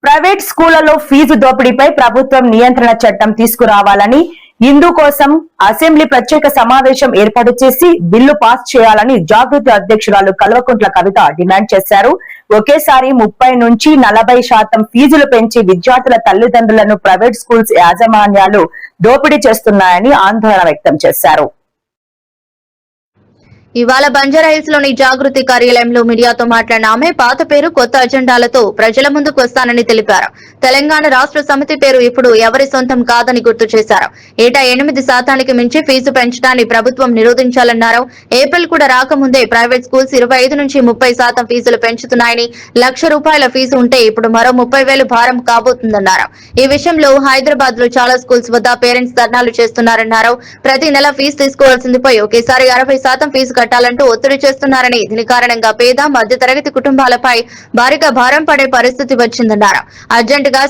Private స్కూళ్లలో fee దోపిడీపై ప్రభుత్వం నియంత్రణ చట్టం తీసుకురావాలని, ఇందుకోసం అసెంబ్లీ ప్రత్యేక సమావేశం ఏర్పాటు చేసి బిల్లు పాస్ చేయాలని జాగృతి అధ్యక్షురాలు కల్వకుంట్ల కవిత డిమాండ్ చేశారు. ఒకేసారి 30 నుంచి 40% ఫీజులు పెంచి విద్యార్థుల తల్లిదండ్రులను ప్రైవేట్ స్కూల్స్ యాజమాన్యాలు దోపిడీ చేస్తున్నాయని ఆందోళన వ్యక్తం చేశారు. ఇవాళ బంజారాహిల్స్ లోని జాగృతి కార్యాలయంలో మీడియాతో మాట్లాడిన ఆమె పాత పేరు కొత్త అజెండాలతో ప్రజల ముందుకు వస్తానని తెలిపారు. తెలంగాణ రాష్ట్ర సమితి పేరు ఇప్పుడు ఎవరి సొంతం కాదని గుర్తు చేశారు. ఏటా 8% మించి ఫీజు పెంచడాన్ని ప్రభుత్వం నిరోధించాలన్నారు. ఏప్రిల్ కూడా రాకముందే ప్రైవేట్ స్కూల్స్ 25 నుంచి 30% ఫీజులు పెంచుతున్నాయని, ₹1,00,000 ఫీజు ఉంటే ఇప్పుడు మరో 30,000 భారం కాబోతుందన్నారు. ఈ విషయంలో హైదరాబాద్ లో చాలా స్కూల్స్ వద్ద పేరెంట్స్ ధర్నాలు చేస్తున్నారన్నారు. ప్రతి నెల ఫీజు తీసుకోవాల్సింది పోయి ఒకేసారి 60% ఫీజు కట్టాలంటూ ఒత్తిడి చేస్తున్నారని, దీని కారణంగా పేద మధ్యతరగతి కుటుంబాలపై భారీగా భారం పడే పరిస్థితి వచ్చిందన్నారు. అర్జెంటుగా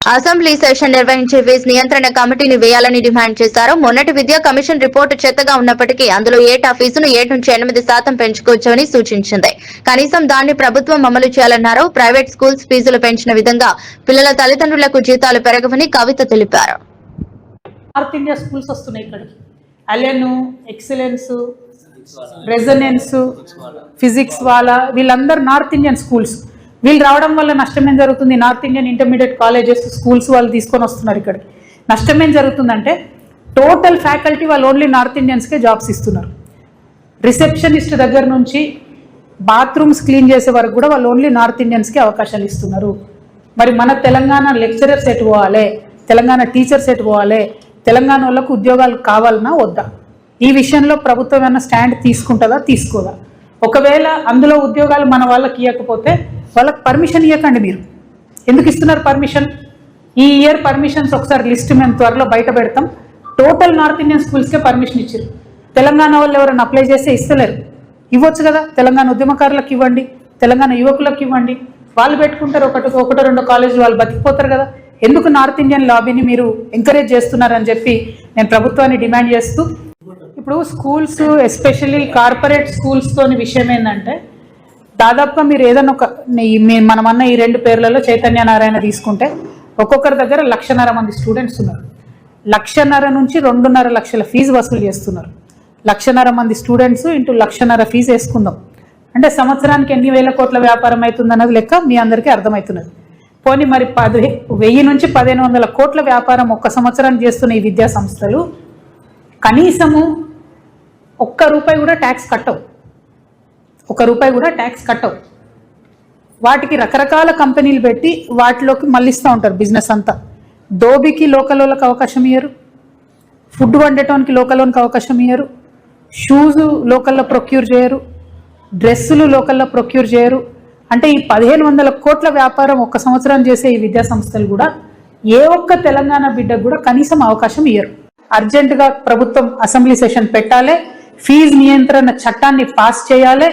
అసెంబ్లీ సెషన్ నిర్వహించే ఫీజు నియంత్రణ కమిటీని వేయాలని డిమాండ్ చేశారు. మొన్నటి విద్యా కమిషన్ రిపోర్టు చెత్తగా ఉన్నప్పటికీ అందులో ఏటా ఫీజును 7 నుంచి 8% పెంచుకోవచ్చని సూచించింది. కనీసం దాన్ని ప్రభుత్వం అమలు చేయాలన్నారు. ప్రైవేట్ స్కూల్స్ ఫీజులు పెంచిన విధంగా పిల్లల తల్లిదండ్రులకు జీతాలు పెరగవని కవిత తెలిపారు. నార్త్ ఇండియా స్కూల్స్ వస్తున్నాయి ఇక్కడికి. అలెను, ఎక్సలెన్స్, రెజనెన్స్, ఫిజిక్స్ వాళ్ళ వీళ్ళందరూ నార్త్ ఇండియన్ స్కూల్స్. వీళ్ళు రావడం వల్ల నష్టం ఏం జరుగుతుంది? North Indian intermediate colleges, schools వాళ్ళు తీసుకొని వస్తున్నారు ఇక్కడికి. నష్టం ఏం జరుగుతుందంటే టోటల్ ఫ్యాకల్టీ వాళ్ళు ఓన్లీ నార్త్ ఇండియన్స్కే జాబ్స్ ఇస్తున్నారు. రిసెప్షనిస్ట్ దగ్గర నుంచి బాత్రూమ్స్ క్లీన్ చేసే వరకు కూడా వాళ్ళు ఓన్లీ నార్త్ ఇండియన్స్కి అవకాశాలు ఇస్తున్నారు. మరి మన తెలంగాణ లెక్చరర్స్ ఎటు పోవాలి? తెలంగాణ టీచర్స్ ఎటు పోవాలి? తెలంగాణ వాళ్ళకు ఉద్యోగాలు కావాలన్నా వద్దా? ఈ విషయంలో ప్రభుత్వం ఏమైనా స్టాండ్ తీసుకుంటుందా, తీసుకోదా? ఒకవేళ అందులో ఉద్యోగాలు మన వాళ్ళకి ఇవ్వకపోతే వాళ్ళకి పర్మిషన్ ఇవ్వకండి. మీరు ఎందుకు ఇస్తున్నారు పర్మిషన్? ఈ ఇయర్ పర్మిషన్స్ ఒకసారి లిస్ట్ మేము త్వరలో బయట పెడతాం. టోటల్ నార్త్ ఇండియన్ స్కూల్స్కే పర్మిషన్ ఇచ్చారు. తెలంగాణ వాళ్ళు ఎవరైనా అప్లై చేస్తే ఇస్తలేరు. ఇవ్వచ్చు కదా, తెలంగాణ ఉద్యమకారులకు ఇవ్వండి, తెలంగాణ యువకులకు ఇవ్వండి. వాళ్ళు పెట్టుకుంటారు ఒకటో రెండో కాలేజీలు, వాళ్ళు బతికిపోతారు కదా. ఎందుకు నార్త్ ఇండియన్ లాబీని మీరు ఎంకరేజ్ చేస్తున్నారని చెప్పి నేను ప్రభుత్వాన్ని డిమాండ్ చేస్తూ, ఇప్పుడు స్కూల్స్ ఎస్పెషల్లీ కార్పొరేట్ స్కూల్స్తోని విషయం ఏంటంటే దాదాపుగా మీరు ఏదైనా ఒక మనమన్న ఈ 2 పేర్లలో చైతన్య నారాయణ తీసుకుంటే ఒక్కొక్కరి దగ్గర 1,50,000 మంది స్టూడెంట్స్ ఉన్నారు. 1,50,000 నుంచి 2.5 లక్షల ఫీజు వసూలు చేస్తున్నారు. 1,50,000 మంది స్టూడెంట్స్ ఇంటూ 1,50,000 ఫీజు వేసుకుందాం అంటే సంవత్సరానికి ఎన్ని వేల కోట్ల వ్యాపారం అవుతుంది అన్నది లెక్క మీ అందరికీ అర్థమవుతున్నది. పోనీ మరి 1000 నుంచి 1,500 కోట్ల వ్యాపారం ఒక్క సంవత్సరానికి చేస్తున్న ఈ విద్యా సంస్థలు కనీసము ₹1 కూడా ట్యాక్స్ కట్టవు. ₹1 కూడా ట్యాక్స్ కట్టవు. వాటికి రకరకాల కంపెనీలు పెట్టి వాటిలోకి మళ్ళిస్తూ ఉంటారు బిజినెస్ అంతా. దోబికి లోకల్ వాళ్ళకి అవకాశం ఇయ్యరు, ఫుడ్ వండటానికి లోకల్ వాళ్ళకి అవకాశం ఇయ్యరు, షూస్ లోకల్లో ప్రొక్యూర్ చేయరు, డ్రెస్సులు లోకల్లో ప్రొక్యూర్ చేయరు. అంటే ఈ 1,500 కోట్ల వ్యాపారం ఒక్క సంవత్సరం చేసే ఈ విద్యా సంస్థలు కూడా ఏ ఒక్క తెలంగాణ బిడ్డకు కూడా కనీసం అవకాశం ఇయ్యరు. అర్జెంటుగా ప్రభుత్వం అసెంబ్లీ సెషన్ పెట్టాలి, ఫీజు నియంత్రణ చట్టాన్ని పాస్ చేయాలి.